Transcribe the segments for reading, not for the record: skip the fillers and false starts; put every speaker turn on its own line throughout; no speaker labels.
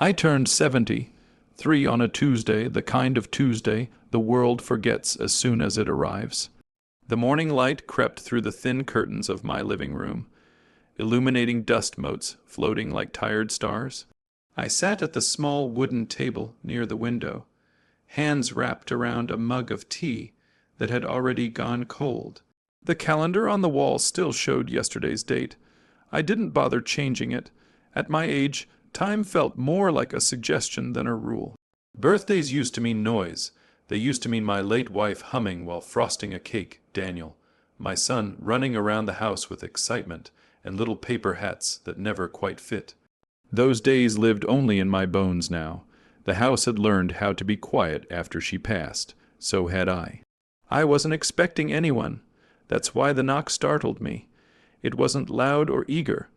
I turned 70, 3 on a Tuesday, the kind of Tuesday the world forgets as soon as it arrives. The morning light crept through the thin curtains of my living room, illuminating dust motes floating like tired stars. I sat at the small wooden table near the window, hands wrapped around a mug of tea that had already gone cold. The calendar on the wall still showed yesterday's date. I didn't bother changing it. At my age, time felt more like a suggestion than a rule. Birthdays used to mean noise. They used to mean my late wife humming while frosting a cake, Daniel, my son running around the house with excitement, and little paper hats that never quite fit. Those days lived only in my bones now. The house had learned how to be quiet after she passed. So had I. I wasn't expecting anyone. That's why the knock startled me. It wasn't loud or eager.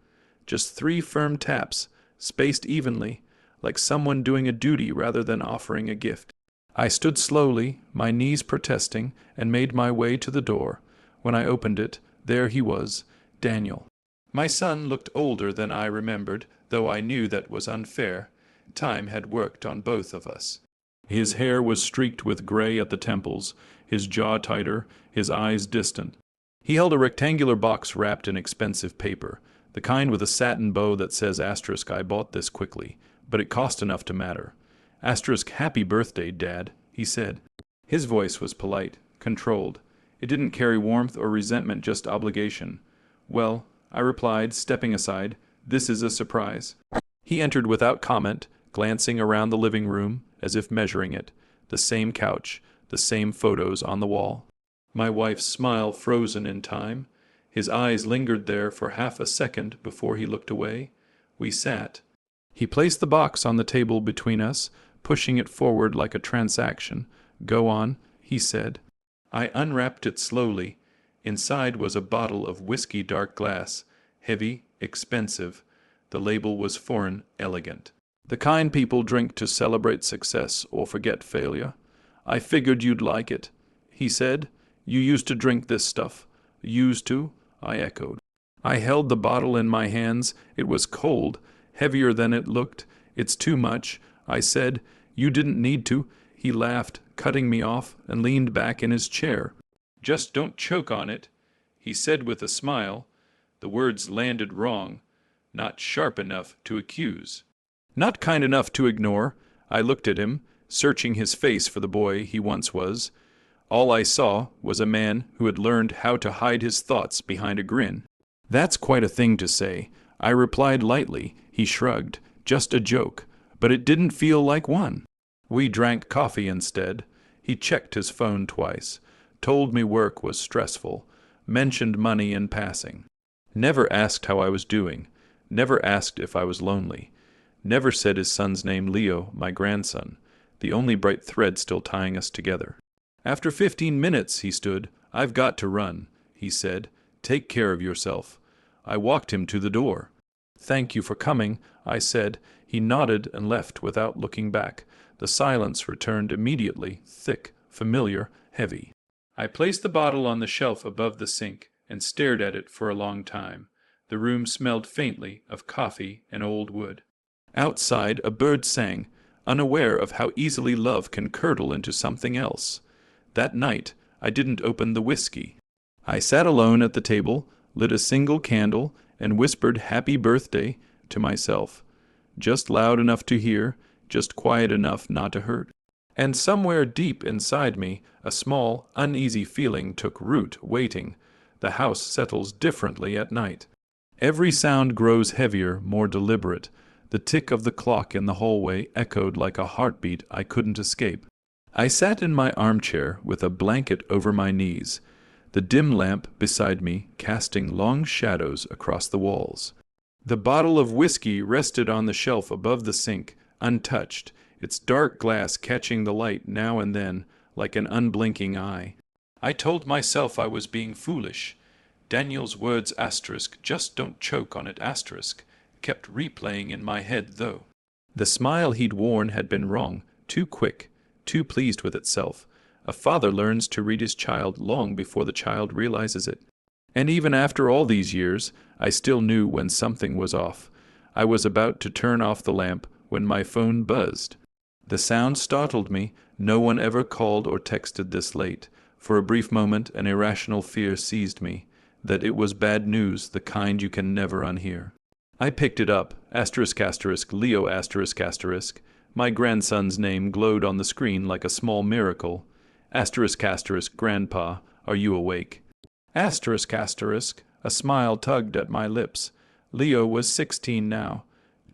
Just 3 firm taps, spaced evenly, like someone doing a duty rather than offering a gift. I stood slowly, my knees protesting, and made my way to the door. When I opened it, there he was, Daniel. My son looked older than I remembered, though I knew that was unfair. Time had worked on both of us. His hair was streaked with gray at the temples, his jaw tighter, his eyes distant. He held a rectangular box wrapped in expensive paper, the kind with a satin bow that says asterisk. I bought this quickly, but it cost enough to matter. Asterisk, happy birthday, Dad, he said. His voice was polite, controlled. It didn't carry warmth or resentment, just obligation. Well, I replied, stepping aside, this is a surprise. He entered without comment, glancing around the living room as if measuring it. The same couch, the same photos on the wall. My wife's smile frozen in time. His eyes lingered there for half a second before he looked away. We sat. He placed the box on the table between us, pushing it forward like a transaction. Go on, he said. I unwrapped it slowly. Inside was a bottle of whiskey, dark glass, heavy, expensive. The label was foreign, elegant. The kind people drink to celebrate success or forget failure. I figured you'd like it, he said. You used to drink this stuff. Used to? I echoed. I held the bottle in my hands. It was cold, heavier than it looked. It's too much, I said. You didn't need to. He laughed, cutting me off, and leaned back in his chair. Just don't choke on it, he said with a smile. The words landed wrong, not sharp enough to accuse. Not kind enough to ignore. I looked at him, searching his face for the boy he once was. All I saw was a man who had learned how to hide his thoughts behind a grin. That's quite a thing to say. I replied lightly. He shrugged. Just a joke. But it didn't feel like one. We drank coffee instead. He checked his phone twice. Told me work was stressful. Mentioned money in passing. Never asked how I was doing. Never asked if I was lonely. Never said his son's name, Leo, my grandson, the only bright thread still tying us together. After 15 minutes, he stood. I've got to run, he said. Take care of yourself. I walked him to the door. Thank you for coming, I said. He nodded and left without looking back. The silence returned immediately, thick, familiar, heavy. I placed the bottle on the shelf above the sink and stared at it for a long time. The room smelled faintly of coffee and old wood. Outside, a bird sang, unaware of how easily love can curdle into something else. That night, I didn't open the whiskey. I sat alone at the table, lit a single candle, and whispered happy birthday to myself. Just loud enough to hear, just quiet enough not to hurt. And somewhere deep inside me, a small, uneasy feeling took root, waiting. The house settles differently at night. Every sound grows heavier, more deliberate. The tick of the clock in the hallway echoed like a heartbeat I couldn't escape. I sat in my armchair with a blanket over my knees, the dim lamp beside me casting long shadows across the walls. The bottle of whiskey rested on the shelf above the sink, untouched, its dark glass catching the light now and then like an unblinking eye. I told myself I was being foolish. Daniel's words asterisk, just don't choke on it asterisk, kept replaying in my head though. The smile he'd worn had been wrong, too quick, too pleased with itself. A father learns to read his child long before the child realizes it. And even after all these years, I still knew when something was off. I was about to turn off the lamp when my phone buzzed. The sound startled me. No one ever called or texted this late. For a brief moment, an irrational fear seized me, that it was bad news, the kind you can never unhear. I picked it up, Leo ***. My grandson's name glowed on the screen like a small miracle. ***, Grandpa, are you awake? ***, a smile tugged at my lips. Leo was 16 now,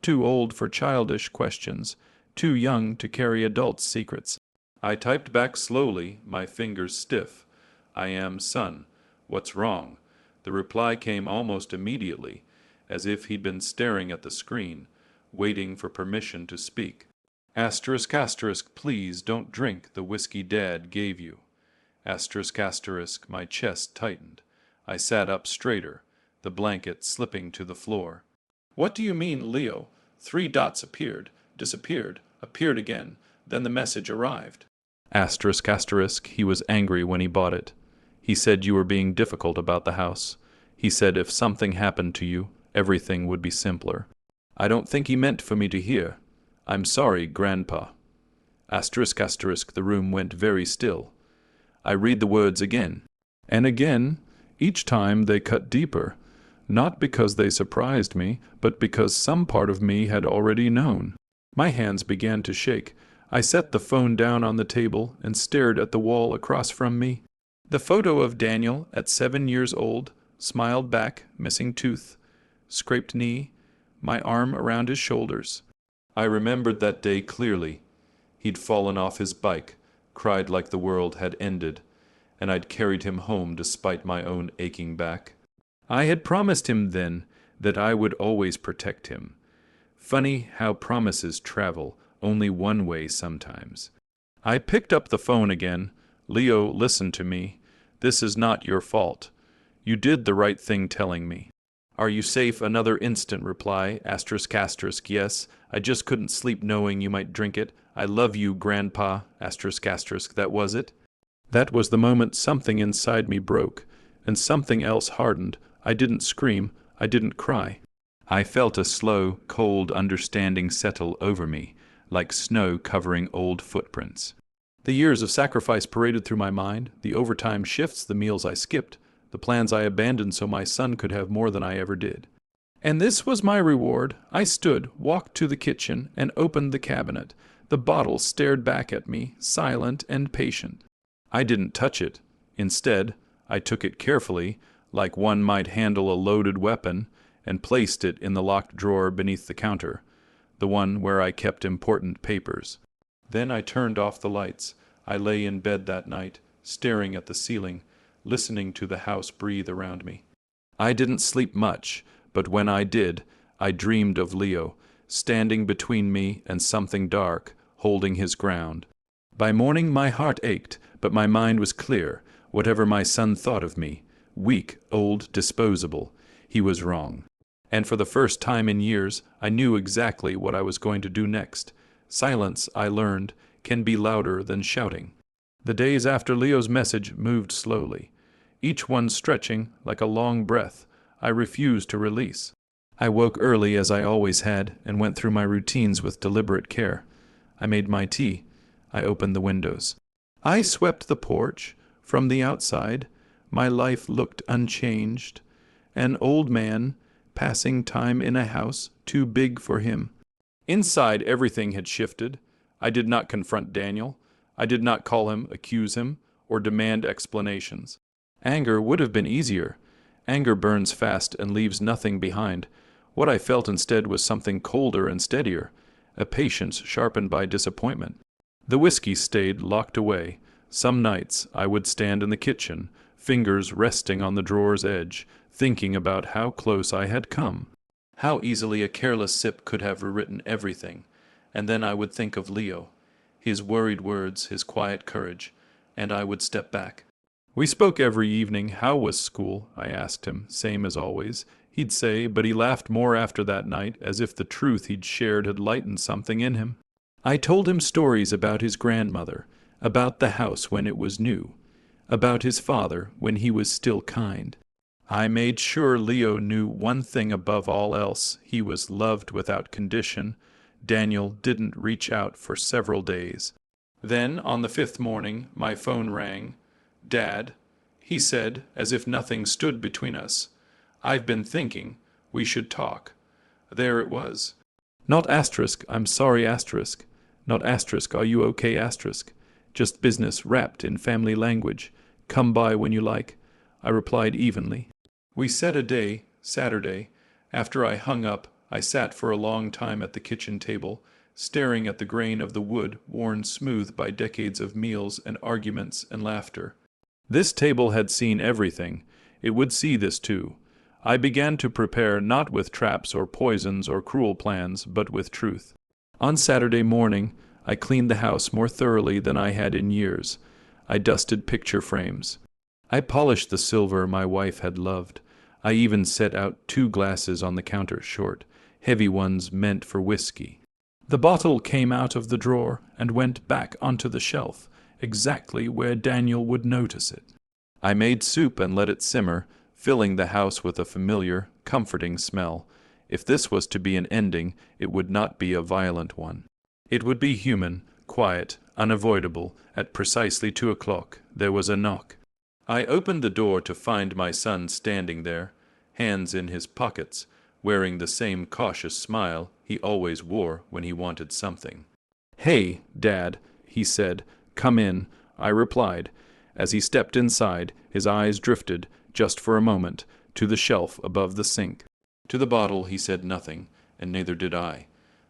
too old for childish questions, too young to carry adults' secrets. I typed back slowly, my fingers stiff. I am son. What's wrong? The reply came almost immediately, as if he'd been staring at the screen, waiting for permission to speak. ***, please don't drink the whiskey Dad gave you. ***, my chest tightened. I sat up straighter, the blanket slipping to the floor. What do you mean, Leo? 3 dots appeared, disappeared, appeared again, then the message arrived. ***, he was angry when he bought it. He said you were being difficult about the house. He said if something happened to you, everything would be simpler. I don't think he meant for me to hear. I'm sorry, Grandpa. ***, the room went very still. I read the words again, and again. Each time they cut deeper, not because they surprised me, but because some part of me had already known. My hands began to shake. I set the phone down on the table and stared at the wall across from me. The photo of Daniel at 7 years old, smiled back, missing tooth, scraped knee, my arm around his shoulders. I remembered that day clearly. He'd fallen off his bike, cried like the world had ended, and I'd carried him home despite my own aching back. I had promised him then that I would always protect him. Funny how promises travel only one way sometimes. I picked up the phone again. Leo, listen to me. This is not your fault. You did the right thing telling me. Are you safe? Another instant reply, ***, yes. I just couldn't sleep knowing you might drink it. I love you, Grandpa, ***, that was it. That was the moment something inside me broke, and something else hardened. I didn't scream. I didn't cry. I felt a slow, cold understanding settle over me, like snow covering old footprints. The years of sacrifice paraded through my mind, the overtime shifts, the meals I skipped, the plans I abandoned so my son could have more than I ever did. And this was my reward. I stood, walked to the kitchen, and opened the cabinet. The bottle stared back at me, silent and patient. I didn't touch it. Instead, I took it carefully, like one might handle a loaded weapon, and placed it in the locked drawer beneath the counter, the one where I kept important papers. Then I turned off the lights. I lay in bed that night, staring at the ceiling, listening to the house breathe around me. I didn't sleep much, but when I did, I dreamed of Leo, standing between me and something dark, holding his ground. By morning my heart ached, but my mind was clear. Whatever my son thought of me, weak, old, disposable, he was wrong. And for the first time in years, I knew exactly what I was going to do next. Silence, I learned, can be louder than shouting. The days after Leo's message moved slowly, each one stretching like a long breath I refused to release. I woke early as I always had and went through my routines with deliberate care. I made my tea. I opened the windows. I swept the porch. From the outside, my life looked unchanged. An old man, passing time in a house too big for him. Inside, everything had shifted. I did not confront Daniel. I did not call him, accuse him, or demand explanations. Anger would have been easier. Anger burns fast and leaves nothing behind. What I felt instead was something colder and steadier, a patience sharpened by disappointment. The whiskey stayed locked away. Some nights I would stand in the kitchen, fingers resting on the drawer's edge, thinking about how close I had come. How easily a careless sip could have rewritten everything. And then I would think of Leo, his worried words, his quiet courage, and I would step back. We spoke every evening. How was school? I asked him, same as always. He'd say, but he laughed more after that night, as if the truth he'd shared had lightened something in him. I told him stories about his grandmother, about the house when it was new, about his father when he was still kind. I made sure Leo knew one thing above all else. He was loved without condition, Daniel didn't reach out for several days. Then, on the fifth morning, my phone rang. "Dad," he said, as if nothing stood between us. "I've been thinking. We should talk." There it was. Not asterisk, "I'm sorry," asterisk. Not asterisk, "Are you okay," asterisk. Just business wrapped in family language. "Come by when you like." I replied evenly. We set a day, Saturday. After I hung up, I sat for a long time at the kitchen table, staring at the grain of the wood worn smooth by decades of meals and arguments and laughter. This table had seen everything. It would see this too. I began to prepare not with traps or poisons or cruel plans, but with truth. On Saturday morning, I cleaned the house more thoroughly than I had in years. I dusted picture frames. I polished the silver my wife had loved. I even set out 2 glasses on the counter short, heavy ones meant for whiskey. The bottle came out of the drawer and went back onto the shelf, exactly where Daniel would notice it. I made soup and let it simmer, filling the house with a familiar, comforting smell. If this was to be an ending, it would not be a violent one. It would be human, quiet, unavoidable. At precisely 2 o'clock, there was a knock. I opened the door to find my son standing there, hands in his pockets, wearing the same cautious smile he always wore when he wanted something. "Hey, Dad," he said. "Come in," I replied. As he stepped inside, his eyes drifted, just for a moment, to the shelf above the sink. To the bottle he said nothing, and neither did I.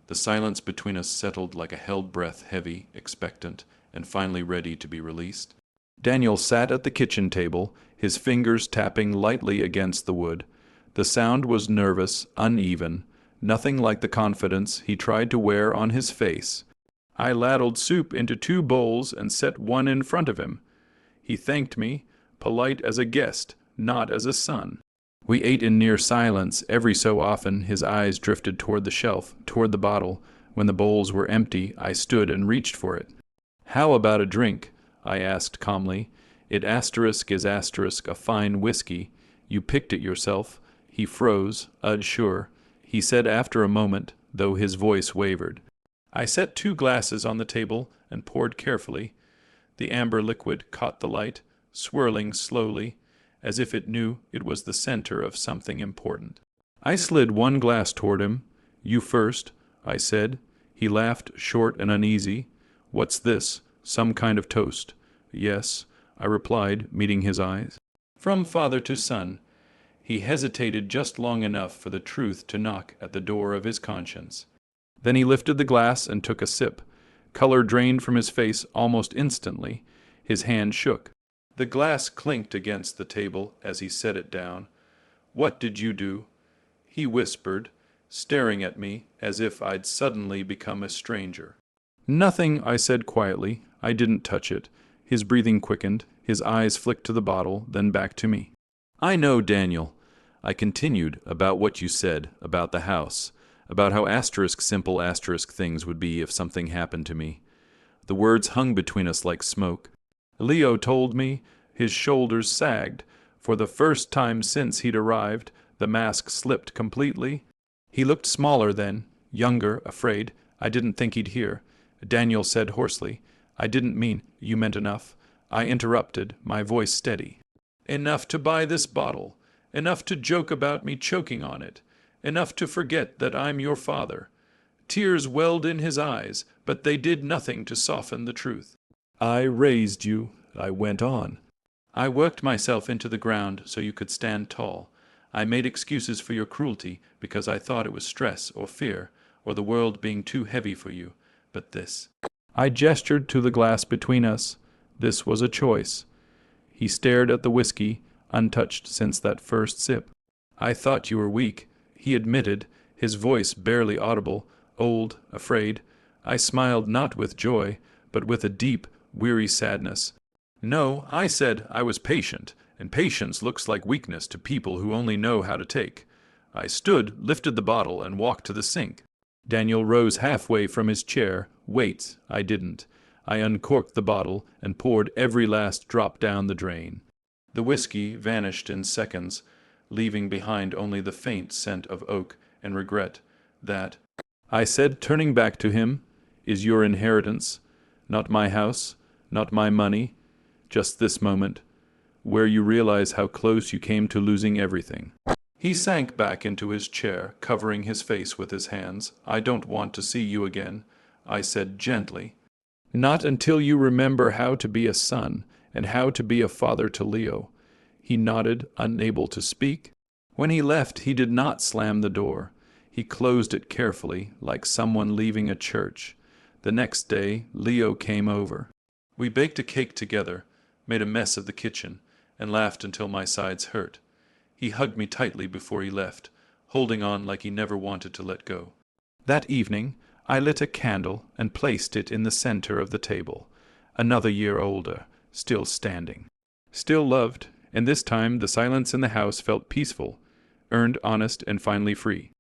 The silence between us settled like a held breath, heavy, expectant, and finally ready to be released. Daniel sat at the kitchen table, his fingers tapping lightly against the wood. The sound was nervous, uneven, nothing like the confidence he tried to wear on his face. I ladled soup into 2 bowls and set one in front of him. He thanked me, polite as a guest, not as a son. We ate in near silence. Every so often his eyes drifted toward the shelf, toward the bottle. When the bowls were empty, I stood and reached for it. "How about a drink?" I asked calmly. "It is a fine whiskey. You picked it yourself." He froze, unsure. He said after a moment, though his voice wavered. I set 2 glasses on the table and poured carefully. The amber liquid caught the light, swirling slowly, as if it knew it was the center of something important. I slid 1 glass toward him. "You first," I said. He laughed, short and uneasy. "What's this? Some kind of toast?" "Yes," I replied, meeting his eyes. "From father to son." He hesitated just long enough for the truth to knock at the door of his conscience. Then he lifted the glass and took a sip. Color drained from his face almost instantly. His hand shook. The glass clinked against the table as he set it down. "What did you do?" he whispered, staring at me as if I'd suddenly become a stranger. "Nothing," I said quietly. "I didn't touch it." His breathing quickened. His eyes flicked to the bottle, then back to me. "I know, Daniel," I continued, "about what you said, about the house, about how simple things would be if something happened to me." The words hung between us like smoke. Leo told me. His shoulders sagged. For the first time since he'd arrived, the mask slipped completely. He looked smaller then, younger, afraid. I didn't think he'd hear. Daniel said hoarsely, "I didn't mean—" "You meant enough." I interrupted, my voice steady. "Enough to buy this bottle. Enough to joke about me choking on it. Enough to forget that I'm your father." Tears welled in his eyes, but they did nothing to soften the truth. "I raised you," I went on. "I worked myself into the ground so you could stand tall. I made excuses for your cruelty because I thought it was stress or fear, or the world being too heavy for you. But this—" I gestured to the glass between us. This was a choice. He stared at the whiskey, untouched since that first sip. "I thought you were weak," he admitted, his voice barely audible, old, afraid. I smiled not with joy, but with a deep, weary sadness. "No," I said, "I was patient, and patience looks like weakness to people who only know how to take." I stood, lifted the bottle, and walked to the sink. Daniel rose halfway from his chair. "Wait," I didn't. I uncorked the bottle and poured every last drop down the drain. The whiskey vanished in seconds, leaving behind only the faint scent of oak and regret that— I said, turning back to him, is your inheritance, not my house, not my money, just this moment, where you realize how close you came to losing everything. He sank back into his chair, covering his face with his hands. I don't want to see you again, I said gently. Not until you remember how to be a son and how to be a father to Leo. He nodded, unable to speak. When he left, he did not slam the door. He closed it carefully, like someone leaving a church. The next day, Leo came over. We baked a cake together, made a mess of the kitchen, and laughed until my sides hurt. He hugged me tightly before he left, holding on like he never wanted to let go. That evening, I lit a candle and placed it in the center of the table. Another year older, still standing. Still loved, and this time the silence in the house felt peaceful, earned, honest, and finally free.